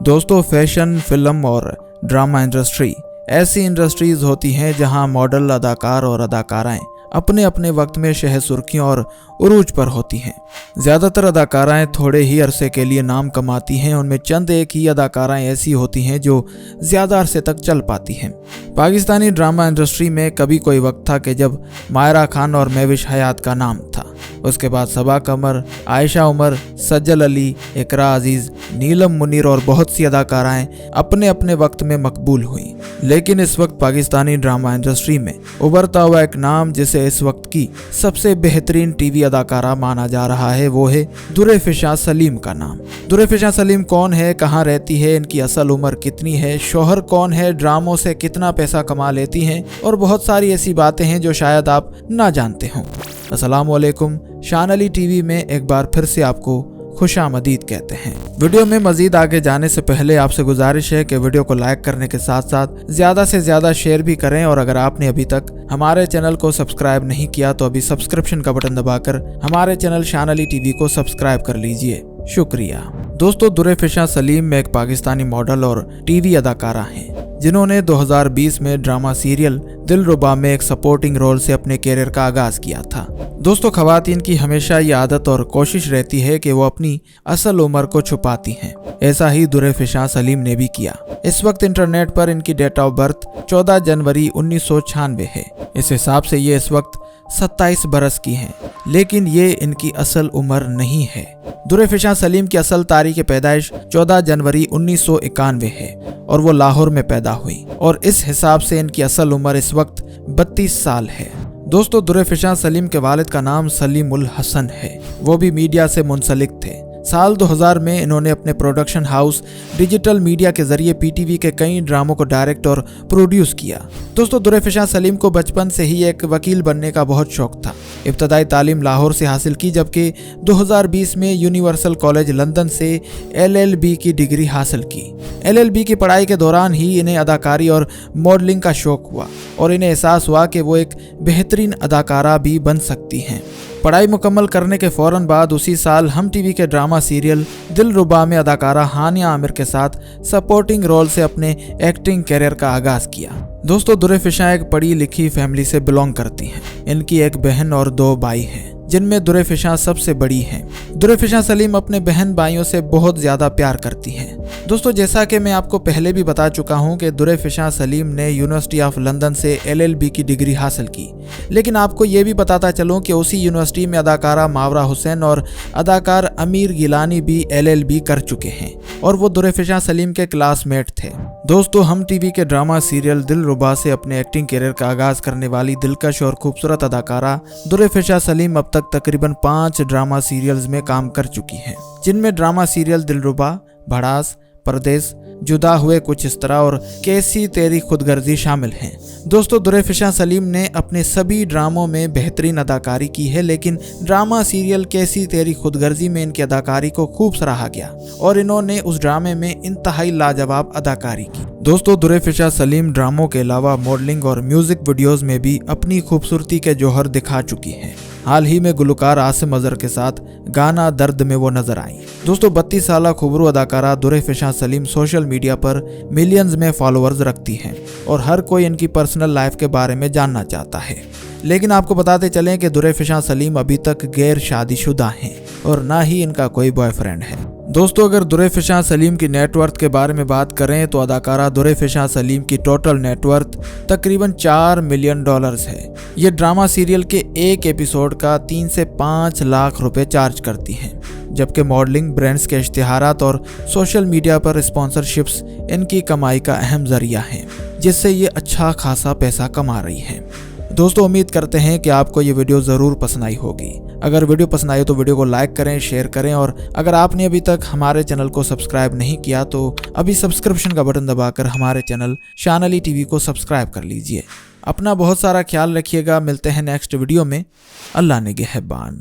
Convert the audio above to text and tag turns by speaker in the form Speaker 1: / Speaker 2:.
Speaker 1: दोस्तों, fashion, film और drama industry ऐसी इंडस्ट्रीज होती हैं जहां मॉडल, अदाकार और अदाकाराएं अपने अपने वक्त में शह सुर्खियों और उरूज पर होती हैं। ज़्यादातर अदाकाराएं थोड़े ही अरसे के लिए नाम कमाती हैं। उनमें चंद एक ही अदाकाराएं ऐसी होती हैं जो ज़्यादा अरसे तक चल पाती हैं। पाकिस्तानी ड्रामा इंडस्ट्री में कभी कोई वक्त था कि जब मायरा खान और महविश हयात का नाम था। उसके बाद सबा कमर, आयशा उमर, सज्जल अली, इकरा अजीज़, नीलम मुनीर और बहुत सी अदाकाराएं अपने अपने वक्त में मकबूल हुई। लेकिन इस वक्त पाकिस्तानी ड्रामा इंडस्ट्री में उभरता हुआ एक नाम जिसे इस वक्त की सबसे बेहतरीन टीवी अदाकारा माना जा रहा है, वो है दुरेफिशा सलीम का नाम। दुरेफिशा सलीम कौन है, कहाँ रहती है, इनकी असल उम्र कितनी है, शौहर कौन है, ड्रामों से कितना पैसा कमा लेती हैं और बहुत सारी ऐसी बातें हैं जो शायद आप ना जानते हों। अस्सलाम वालेकुम, शान अली टीवी में एक बार फिर से आपको खुशामदीद कहते हैं। वीडियो में मजीद आगे जाने से पहले आपसे गुजारिश है कि वीडियो को लाइक करने के साथ साथ ज़्यादा से ज़्यादा शेयर भी करें, और अगर आपने अभी तक हमारे चैनल को सब्सक्राइब नहीं किया तो अभी सब्सक्रिप्शन का बटन दबाकर हमारे चैनल शान अली टीवी को सब्सक्राइब कर लीजिए। शुक्रिया। दोस्तों, दुरेफिशा सलीम एक पाकिस्तानी मॉडल और टीवी अदाकारा हैं जिन्होंने 2020 में ड्रामा सीरियल दिलरुबा में एक सपोर्टिंग रोल से अपने कैरियर का आगाज किया था। दोस्तों, खवातीन की हमेशा ये आदत और कोशिश रहती है कि वो अपनी असल उम्र को छुपाती हैं। ऐसा ही दुरेफिशा सलीम ने भी किया। इस वक्त इंटरनेट पर इनकी डेट ऑफ बर्थ 14 जनवरी 1996 है। इस हिसाब से ये इस वक्त 27 बरस की हैं, लेकिन ये इनकी असल उम्र नहीं है। दुरेफिशा सलीम की असल तारीख पैदाइश 14 जनवरी 1991 है और वो लाहौर में पैदा हुई, और इस हिसाब से इनकी असल उम्र इस वक्त 32 साल है। दोस्तों, दुरेफिशा सलीम के वालिद का नाम सलीम उल हसन है। वो भी मीडिया से मुंसलिक थे। साल 2000 में इन्होंने अपने प्रोडक्शन हाउस डिजिटल मीडिया के जरिए पीटीवी के कई ड्रामों को डायरेक्ट और प्रोड्यूस किया। दोस्तों, दुरेफिशा सलीम को बचपन से ही एक वकील बनने का बहुत शौक था। इब्तदाई तालीम लाहौर से हासिल की, जबकि 2020 में यूनिवर्सल कॉलेज लंदन से LLB की डिग्री हासिल की। LLB की पढ़ाई के दौरान ही इन्हें अदाकारी और मॉडलिंग का शौक हुआ और इन्हें एहसास हुआ कि वो एक बेहतरीन अदाकारा भी बन सकती हैं। पढ़ाई मुकम्मल करने के फौरन बाद उसी साल हम टीवी के ड्रामा सीरियल दिलरुबा में अदाकारा हानिया आमिर के साथ सपोर्टिंग रोल से अपने एक्टिंग कैरियर का आगाज किया। दोस्तों, दुरेफिशा एक पढ़ी लिखी फैमिली से बिलोंग करती हैं। इनकी एक बहन और 2 भाई हैं, जिनमें दुरेफिशा सबसे बड़ी हैं। दुरेफिशा सलीम अपने बहन भाइयों से बहुत ज़्यादा प्यार करती हैं। दोस्तों, जैसा कि मैं आपको पहले भी बता चुका हूं कि दुरेफिशा सलीम ने यूनिवर्सिटी ऑफ लंदन से LLB की डिग्री हासिल की, लेकिन आपको ये भी बताता चलूं कि उसी यूनिवर्सिटी में अदाकारा मावरा हुसैन और अदाकार अमीर गिलानी भी LLB कर चुके हैं और वो दुरेफिशा सलीम के क्लासमेट थे। दोस्तों, हम टीवी के ड्रामा सीरियल दिलरुबा से अपने एक्टिंग कैरियर का आगाज करने वाली दिलकश और खूबसूरत अदाकारा दुरेफिशा सलीम अब तक तकरीबन 5 ड्रामा सीरियल्स में काम कर चुकी हैं, जिनमें ड्रामा सीरियल दिलरुबा, भड़ास, परदेस, जुदा हुए कुछ इस तरह और कैसी तेरी खुदगर्जी शामिल हैं। दोस्तों, दुरेफिशा सलीम ने अपने सभी ड्रामों में बेहतरीन अदाकारी की है, लेकिन ड्रामा सीरियल कैसी तेरी खुदगर्जी में इनकी अदाकारी को खूब सराहा गया और इन्होंने उस ड्रामे में इंतहाई लाजवाब अदाकारी की। दोस्तों, दुरेफिशा सलीम ड्रामों के अलावा मॉडलिंग और म्यूजिक वीडियोस में भी अपनी खूबसूरती के जौहर दिखा चुकी हैं। हाल ही में गुलकार आसिम अजहर के साथ गाना दर्द में वो नजर आई। दोस्तों, 32 साल खुबरू अदाकारा दुरेफिशा सलीम सोशल मीडिया पर मिलियंस में फॉलोअर्स रखती हैं और हर कोई इनकी पर्सनल लाइफ के बारे में जानना चाहता है। लेकिन आपको बताते चलें कि दुरेफिशा सलीम अभी तक गैर शादीशुदा हैं और ना ही इनका कोई बॉयफ्रेंड है। दोस्तों, अगर दुरेफिशा सलीम की नेटवर्थ के बारे में बात करें तो अदाकारा दुरेफिशा सलीम की टोटल नेटवर्थ तकरीबन $4 मिलियन है। ये ड्रामा सीरियल के एक एपिसोड का 3 से 5 लाख रुपए चार्ज करती हैं, जबकि मॉडलिंग, ब्रांड्स के इश्तिहारात और सोशल मीडिया पर स्पॉन्सरशिप्स इनकी कमाई का अहम जरिया हैं, जिससे ये अच्छा खासा पैसा कमा रही हैं। दोस्तों, उम्मीद करते हैं कि आपको ये वीडियो ज़रूर पसंद आई होगी। अगर वीडियो पसंद आई तो वीडियो को लाइक करें, शेयर करें, और अगर आपने अभी तक हमारे चैनल को सब्सक्राइब नहीं किया तो अभी सब्सक्रिप्शन का बटन दबाकर हमारे चैनल शान अली टीवी को सब्सक्राइब कर लीजिए। अपना बहुत सारा ख्याल रखिएगा। मिलते हैं नेक्स्ट वीडियो में। अल्लाह निगहबान।